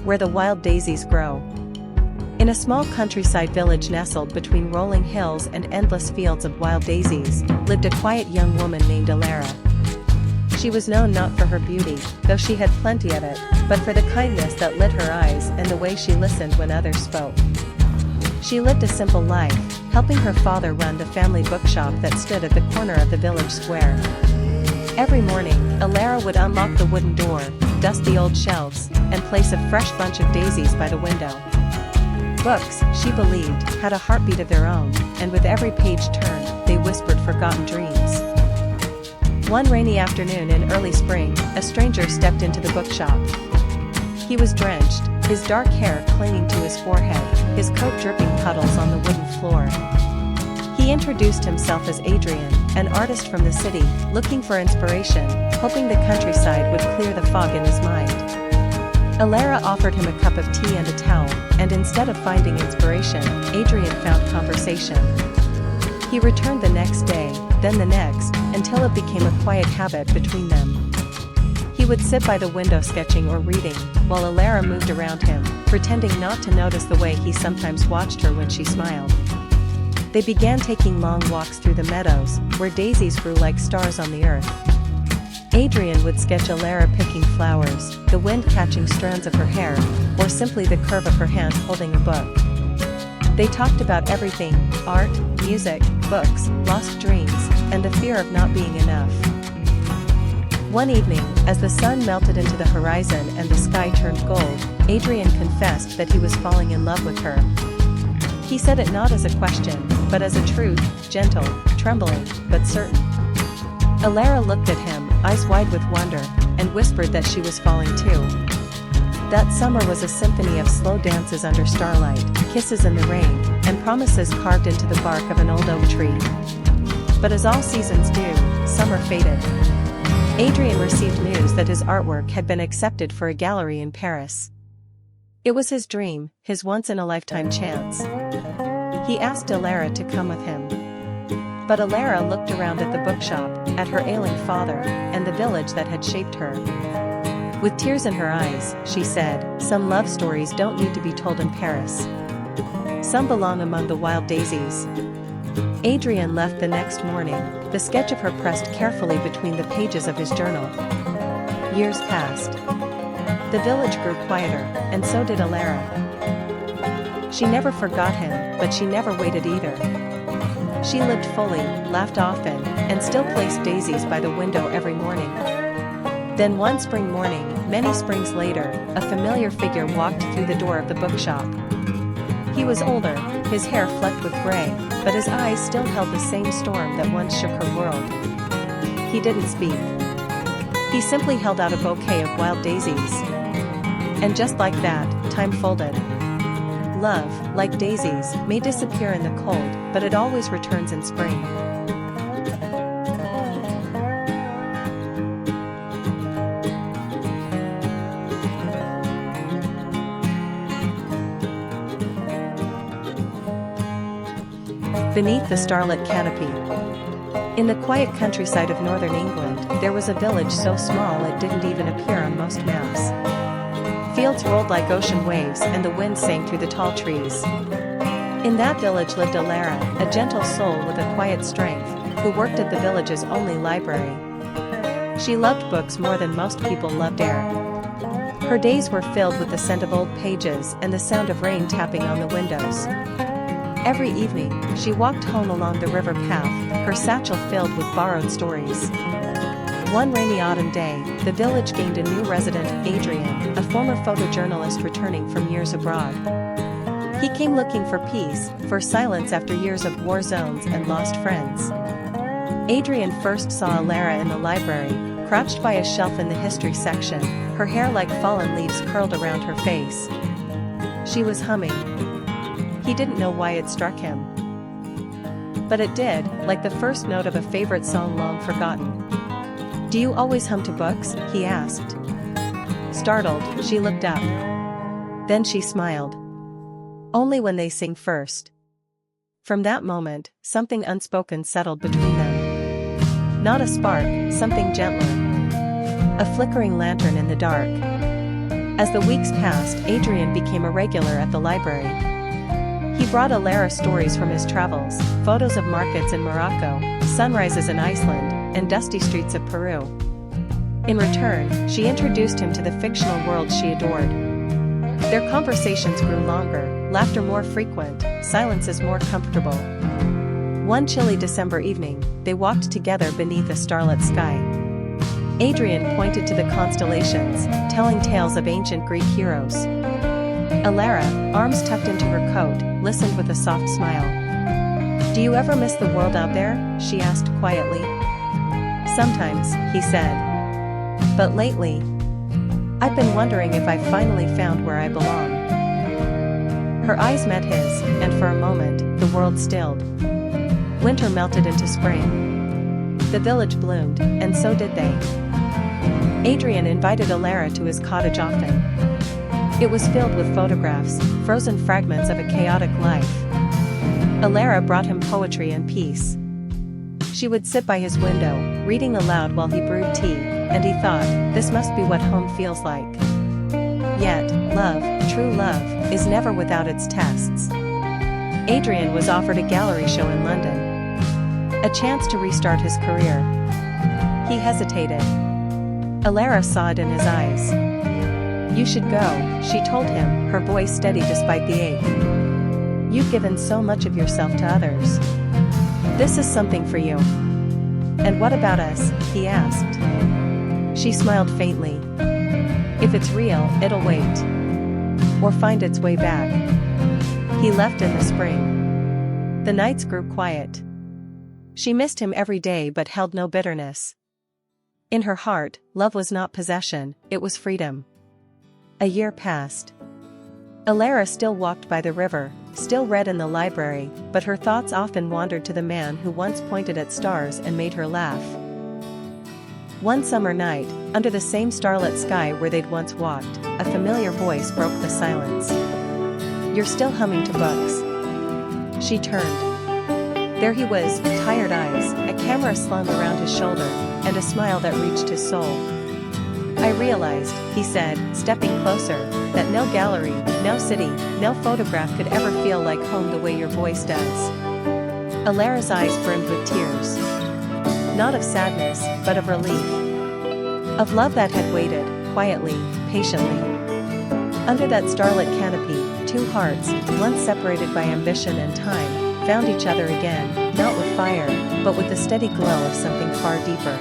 where the wild daisies grow. In a small countryside village nestled between rolling hills and endless fields of wild daisies, lived a quiet young woman named Alara. She was known not for her beauty, though she had plenty of it, but for the kindness that lit her eyes and the way she listened when others spoke. She lived a simple life, helping her father run the family bookshop that stood at the corner of the village square. Every morning, Alara would unlock the wooden door, dust the old shelves, and place a fresh bunch of daisies by the window. Books, she believed, had a heartbeat of their own, and with every page turned, they whispered forgotten dreams. One rainy afternoon in early spring, a stranger stepped into the bookshop. He was drenched, his dark hair clinging to his forehead, his coat dripping puddles on the wooden floor. He introduced himself as Adrian, an artist from the city, looking for inspiration, hoping the countryside would clear the fog in his mind. Alara offered him a cup of tea and a towel, and instead of finding inspiration, Adrian found conversation. He returned the next day, then the next, until it became a quiet habit between them. He would sit by the window sketching or reading, while Alara moved around him, pretending not to notice the way he sometimes watched her when she smiled. They began taking long walks through the meadows, where daisies grew like stars on the earth. Adrian would sketch Alara picking flowers, the wind catching strands of her hair, or simply the curve of her hand holding a book. They talked about everything: art, music, books, lost dreams, and the fear of not being enough. One evening, as the sun melted into the horizon and the sky turned gold, Adrian confessed that he was falling in love with her. He said it not as a question, but as a truth, gentle, trembling, but certain. Alara looked at him, eyes wide with wonder, and whispered that she was falling too. That summer was a symphony of slow dances under starlight, kisses in the rain, and promises carved into the bark of an old oak tree. But as all seasons do, summer faded. Adrian received news that his artwork had been accepted for a gallery in Paris. It was his dream, his once-in-a-lifetime chance. He asked Alara to come with him. But Alara looked around at the bookshop, at her ailing father, and the village that had shaped her. With tears in her eyes, she said, "Some love stories don't need to be told in Paris. Some belong among the wild daisies." Adrian left the next morning, the sketch of her pressed carefully between the pages of his journal. Years passed. The village grew quieter, and so did Alara. She never forgot him, but she never waited either. She lived fully, laughed often, and still placed daisies by the window every morning. Then one spring morning, many springs later, a familiar figure walked through the door of the bookshop. He was older, his hair flecked with gray, but his eyes still held the same storm that once shook her world. He didn't speak. He simply held out a bouquet of wild daisies. And just like that, time folded. Love, like daisies, may disappear in the cold, but it always returns in spring. Beneath the starlit canopy. In the quiet countryside of northern England, there was a village so small it didn't even appear on most maps. Fields rolled like ocean waves and the wind sang through the tall trees. In that village lived Alara, a gentle soul with a quiet strength, who worked at the village's only library. She loved books more than most people loved air. Her days were filled with the scent of old pages and the sound of rain tapping on the windows. Every evening, she walked home along the river path, her satchel filled with borrowed stories. One rainy autumn day, the village gained a new resident, Adrian, a former photojournalist returning from years abroad. He came looking for peace, for silence after years of war zones and lost friends. Adrian first saw Alara in the library, crouched by a shelf in the history section, her hair like fallen leaves curled around her face. She was humming. He didn't know why it struck him. But it did, like the first note of a favorite song long forgotten. "Do you always hum to books?" he asked. Startled, she looked up. Then she smiled. "Only when they sing first." From that moment, something unspoken settled between them. Not a spark, something gentler. A flickering lantern in the dark. As the weeks passed, Adrian became a regular at the library. He brought Alara stories from his travels, photos of markets in Morocco, sunrises in Iceland, and dusty streets of Peru. In return, she introduced him to the fictional world she adored. Their conversations grew longer, laughter more frequent, silences more comfortable. One chilly December evening, they walked together beneath a starlit sky. Adrian pointed to the constellations, telling tales of ancient Greek heroes. Alara, arms tucked into her coat, listened with a soft smile. "Do you ever miss the world out there?" she asked quietly. "Sometimes," he said. "But lately, I've been wondering if I finally found where I belong." Her eyes met his, and for a moment, the world stilled. Winter melted into spring. The village bloomed, and so did they. Adrian invited Alara to his cottage often. It was filled with photographs, frozen fragments of a chaotic life. Alara brought him poetry and peace. She would sit by his window, reading aloud while he brewed tea, and he thought, this must be what home feels like. Yet, love, true love, is never without its tests. Adrian was offered a gallery show in London. A chance to restart his career. He hesitated. Alara saw it in his eyes. "You should go," she told him, her voice steady despite the ache. "You've given so much of yourself to others. This is something for you." "And what about us?" he asked. She smiled faintly. "If it's real, it'll wait. Or find its way back." He left in the spring. The nights grew quiet. She missed him every day but held no bitterness. In her heart, love was not possession, it was freedom. A year passed. Alara still walked by the river, still read in the library, but her thoughts often wandered to the man who once pointed at stars and made her laugh. One summer night, under the same starlit sky where they'd once walked, a familiar voice broke the silence. "You're still humming to books." She turned. There he was, tired eyes, a camera slung around his shoulder, and a smile that reached his soul. "I realized," he said, stepping closer, "that no gallery, no city, no photograph could ever feel like home the way your voice does." Alara's eyes brimmed with tears. Not of sadness, but of relief. Of love that had waited, quietly, patiently. Under that starlit canopy, two hearts, once separated by ambition and time, found each other again, not with fire, but with the steady glow of something far deeper.